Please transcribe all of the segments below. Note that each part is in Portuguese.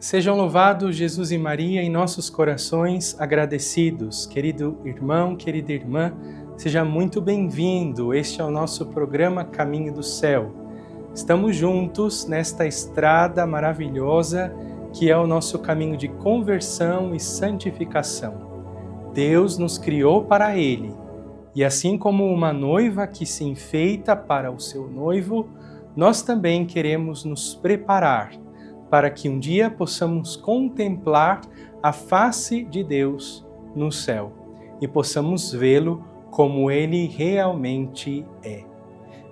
Sejam louvados Jesus e Maria em nossos corações agradecidos. Querido irmão, querida irmã, seja muito bem-vindo. Este é o nosso programa Caminho do Céu. Estamos juntos nesta estrada maravilhosa que é o nosso caminho de conversão e santificação. Deus nos criou para Ele, e assim como uma noiva que se enfeita para o seu noivo, nós também queremos nos preparar para que um dia possamos contemplar a face de Deus no céu e possamos vê-lo como Ele realmente é.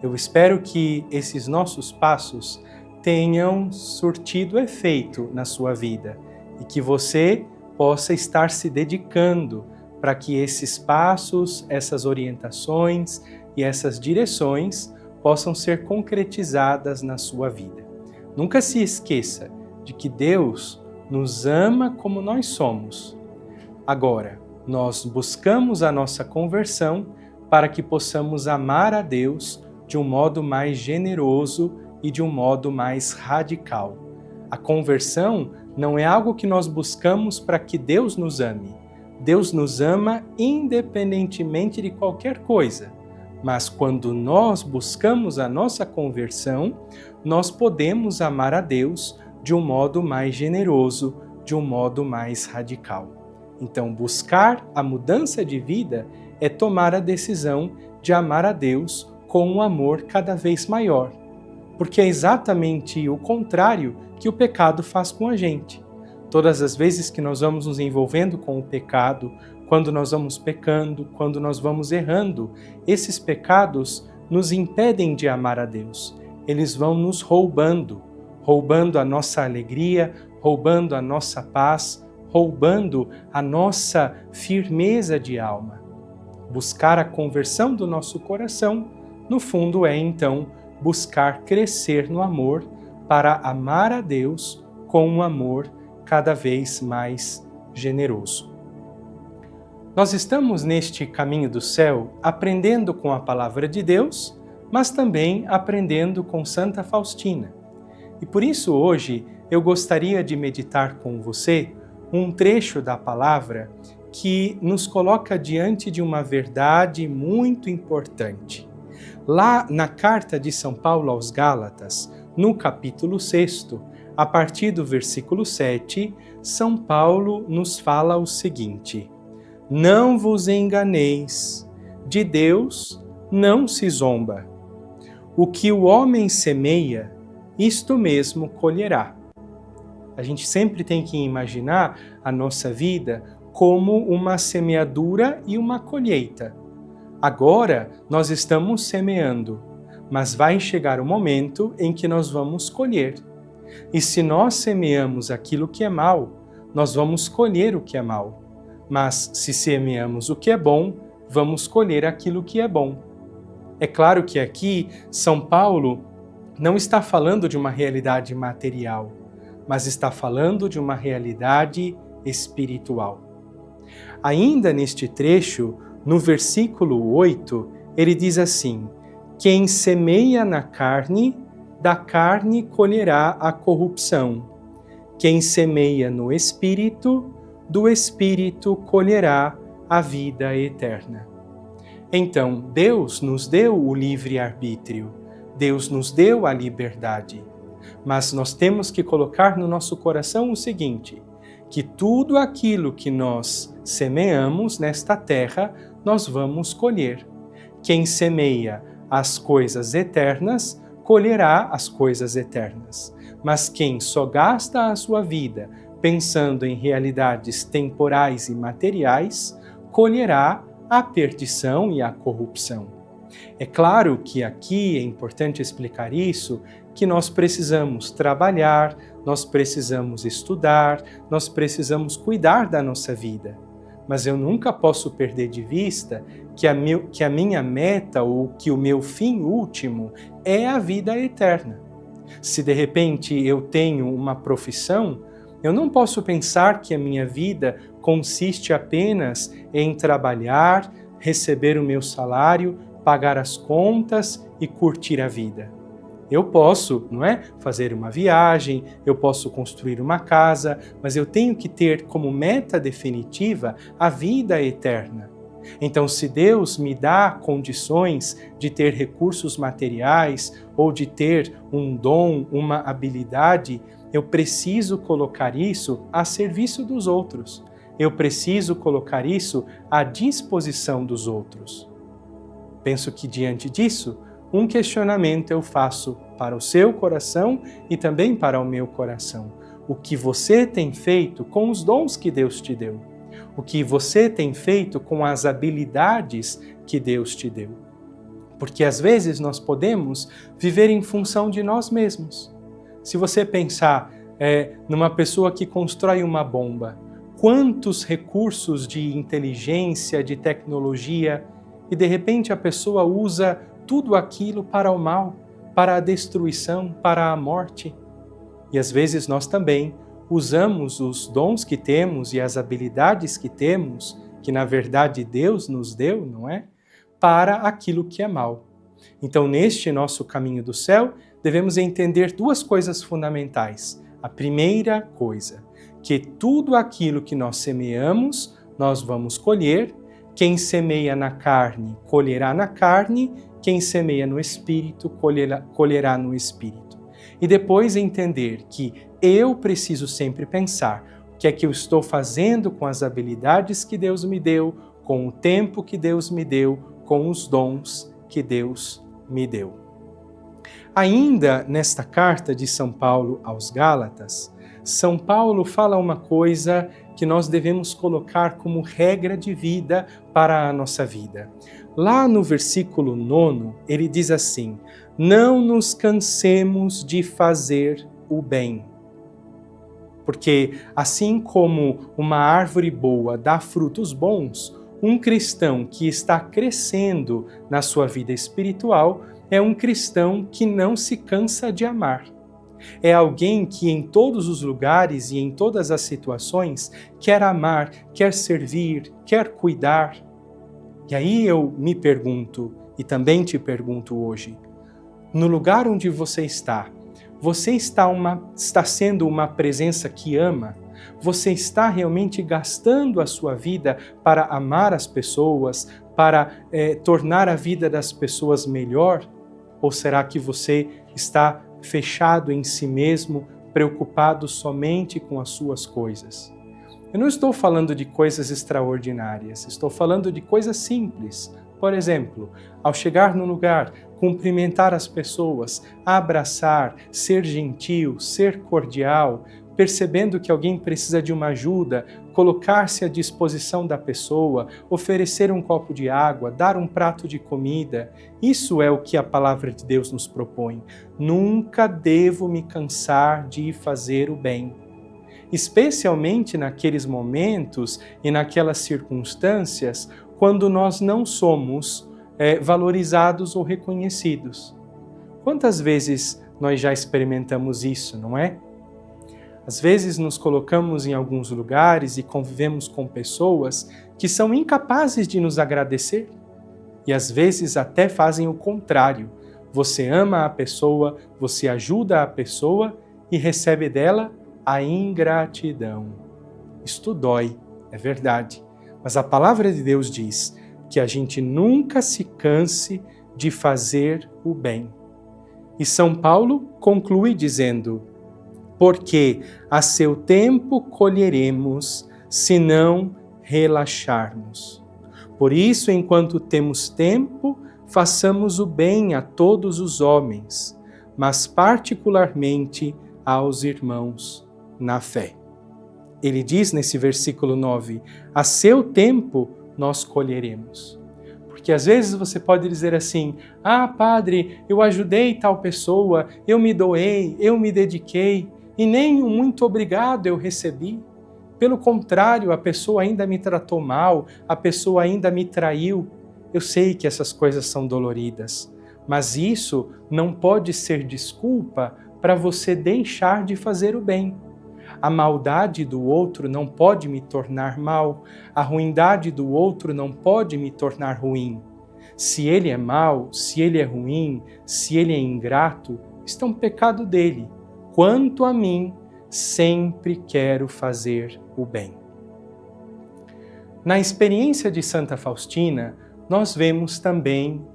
Eu espero que esses nossos passos tenham surtido efeito na sua vida e que você possa estar se dedicando para que esses passos, essas orientações e essas direções possam ser concretizadas na sua vida. Nunca se esqueça de que Deus nos ama como nós somos. Agora, nós buscamos a nossa conversão para que possamos amar a Deus de um modo mais generoso e de um modo mais radical. A conversão não é algo que nós buscamos para que Deus nos ame. Deus nos ama independentemente de qualquer coisa. Mas quando nós buscamos a nossa conversão, nós podemos amar a Deus de um modo mais generoso, de um modo mais radical. Então, buscar a mudança de vida é tomar a decisão de amar a Deus com um amor cada vez maior, porque é exatamente o contrário que o pecado faz com a gente. Todas as vezes que nós vamos nos envolvendo com o pecado, quando nós vamos pecando, quando nós vamos errando, esses pecados nos impedem de amar a Deus. Eles vão nos roubando a nossa alegria, roubando a nossa paz, roubando a nossa firmeza de alma. Buscar a conversão do nosso coração, no fundo, é então buscar crescer no amor para amar a Deus com um amor cada vez mais generoso. Nós estamos neste caminho do céu aprendendo com a palavra de Deus, mas também aprendendo com Santa Faustina. E por isso hoje eu gostaria de meditar com você um trecho da palavra que nos coloca diante de uma verdade muito importante. Lá na carta de São Paulo aos Gálatas, no capítulo 6, a partir do versículo 7, São Paulo nos fala o seguinte: não vos enganeis, de Deus não se zomba. O que o homem semeia, isto mesmo colherá. A gente sempre tem que imaginar a nossa vida como uma semeadura e uma colheita. Agora nós estamos semeando, mas vai chegar o momento em que nós vamos colher. E se nós semeamos aquilo que é mal, nós vamos colher o que é mal. Mas se semeamos o que é bom, vamos colher aquilo que é bom. É claro que aqui São Paulo não está falando de uma realidade material, mas está falando de uma realidade espiritual. Ainda neste trecho, no versículo 8, ele diz assim: quem semeia na carne, da carne colherá a corrupção. Quem semeia no Espírito, do Espírito colherá a vida eterna. Então, Deus nos deu o livre-arbítrio, Deus nos deu a liberdade. Mas nós temos que colocar no nosso coração o seguinte: que tudo aquilo que nós semeamos nesta terra, nós vamos colher. Quem semeia as coisas eternas, colherá as coisas eternas. Mas quem só gasta a sua vida pensando em realidades temporais e materiais, colherá a perdição e a corrupção. É claro que aqui é importante explicar isso, que nós precisamos trabalhar, nós precisamos estudar, nós precisamos cuidar da nossa vida. Mas eu nunca posso perder de vista que a minha meta ou que o meu fim último é a vida eterna. Se de repente eu tenho uma profissão, eu não posso pensar que a minha vida consiste apenas em trabalhar, receber o meu salário, pagar as contas e curtir a vida. Eu posso, não é, fazer uma viagem, eu posso construir uma casa, mas eu tenho que ter como meta definitiva a vida eterna. Então, se Deus me dá condições de ter recursos materiais ou de ter um dom, uma habilidade, eu preciso colocar isso a serviço dos outros. Eu preciso colocar isso à disposição dos outros. Penso que diante disso, um questionamento eu faço para o seu coração e também para o meu coração. O que você tem feito com os dons que Deus te deu? O que você tem feito com as habilidades que Deus te deu? Porque às vezes nós podemos viver em função de nós mesmos. Se você pensar numa pessoa que constrói uma bomba, quantos recursos de inteligência, de tecnologia, e de repente a pessoa usa tudo aquilo para o mal, para a destruição, para a morte. E às vezes nós também usamos os dons que temos e as habilidades que temos, que na verdade Deus nos deu, não é? Para aquilo que é mal. Então, neste nosso caminho do céu, devemos entender duas coisas fundamentais. A primeira coisa, que tudo aquilo que nós semeamos, nós vamos colher. Quem semeia na carne, colherá na carne. Quem semeia no Espírito, colherá no Espírito. E depois entender que eu preciso sempre pensar o que é que eu estou fazendo com as habilidades que Deus me deu, com o tempo que Deus me deu, com os dons que Deus me deu. Ainda nesta carta de São Paulo aos Gálatas, São Paulo fala uma coisa que nós devemos colocar como regra de vida para a nossa vida. Lá no versículo 9, ele diz assim: não nos cansemos de fazer o bem. Porque assim como uma árvore boa dá frutos bons, um cristão que está crescendo na sua vida espiritual é um cristão que não se cansa de amar. É alguém que em todos os lugares e em todas as situações quer amar, quer servir, quer cuidar. E aí eu me pergunto, e também te pergunto hoje, no lugar onde você está sendo uma presença que ama? Você está realmente gastando a sua vida para amar as pessoas, para tornar a vida das pessoas melhor? Ou será que você está fechado em si mesmo, preocupado somente com as suas coisas? Eu não estou falando de coisas extraordinárias, estou falando de coisas simples. Por exemplo, ao chegar no lugar, cumprimentar as pessoas, abraçar, ser gentil, ser cordial, percebendo que alguém precisa de uma ajuda, colocar-se à disposição da pessoa, oferecer um copo de água, dar um prato de comida. Isso é o que a palavra de Deus nos propõe. Nunca devo me cansar de fazer o bem. Especialmente naqueles momentos e naquelas circunstâncias quando nós não somos valorizados ou reconhecidos. Quantas vezes nós já experimentamos isso, não é? Às vezes nos colocamos em alguns lugares e convivemos com pessoas que são incapazes de nos agradecer e às vezes até fazem o contrário. Você ama a pessoa, você ajuda a pessoa e recebe dela a ingratidão. Isto dói, é verdade, mas a palavra de Deus diz que a gente nunca se canse de fazer o bem. E São Paulo conclui dizendo: porque a seu tempo colheremos, se não relaxarmos. Por isso, enquanto temos tempo, façamos o bem a todos os homens, mas particularmente aos irmãos na fé. Ele diz nesse versículo 9, a seu tempo nós colheremos. Porque às vezes você pode dizer assim, padre, eu ajudei tal pessoa, eu me doei, eu me dediquei, e nem um muito obrigado eu recebi. Pelo contrário, a pessoa ainda me tratou mal, a pessoa ainda me traiu. Eu sei que essas coisas são doloridas, mas isso não pode ser desculpa para você deixar de fazer o bem. A maldade do outro não pode me tornar mal, a ruindade do outro não pode me tornar ruim. Se ele é mau, se ele é ruim, se ele é ingrato, Isto é um pecado dele. Quanto a mim, sempre quero fazer o bem. Na experiência de Santa Faustina, nós vemos também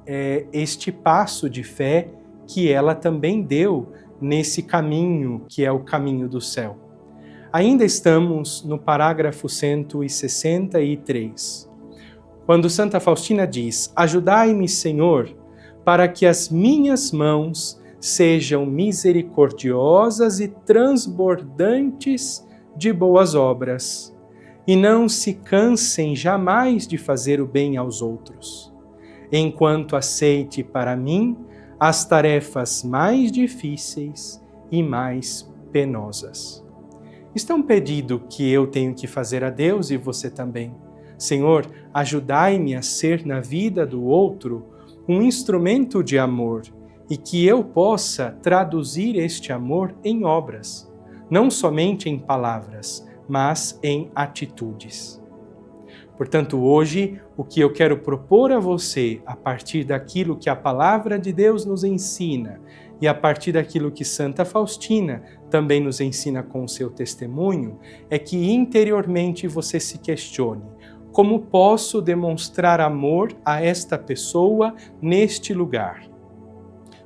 este passo de fé que ela também deu nesse caminho que é o caminho do céu. Ainda estamos no parágrafo 163, quando Santa Faustina diz: ajudai-me, Senhor, para que as minhas mãos sejam misericordiosas e transbordantes de boas obras, e não se cansem jamais de fazer o bem aos outros, enquanto aceite para mim as tarefas mais difíceis e mais penosas. Isto é um pedido que eu tenho que fazer a Deus e você também. Senhor, ajudai-me a ser na vida do outro um instrumento de amor e que eu possa traduzir este amor em obras, não somente em palavras, mas em atitudes. Portanto, hoje, o que eu quero propor a você, a partir daquilo que a Palavra de Deus nos ensina e a partir daquilo que Santa Faustina também nos ensina com o seu testemunho, é que interiormente você se questione: como posso demonstrar amor a esta pessoa neste lugar?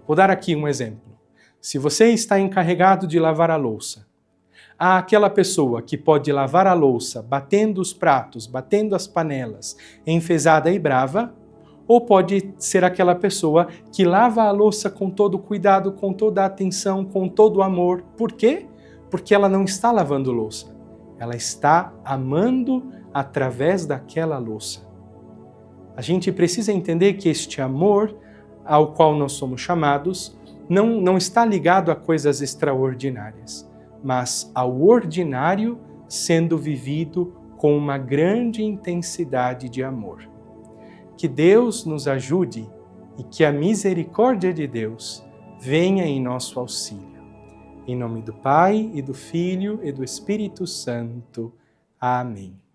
Vou dar aqui um exemplo. Se você está encarregado de lavar a louça, há aquela pessoa que pode lavar a louça batendo os pratos, batendo as panelas, enfesada e brava, ou pode ser aquela pessoa que lava a louça com todo cuidado, com toda a atenção, com todo o amor. Por quê? Porque ela não está lavando louça, ela está amando através daquela louça. A gente precisa entender que este amor ao qual nós somos chamados não está ligado a coisas extraordinárias, mas ao ordinário sendo vivido com uma grande intensidade de amor. Que Deus nos ajude e que a misericórdia de Deus venha em nosso auxílio. Em nome do Pai, e do Filho, e do Espírito Santo. Amém.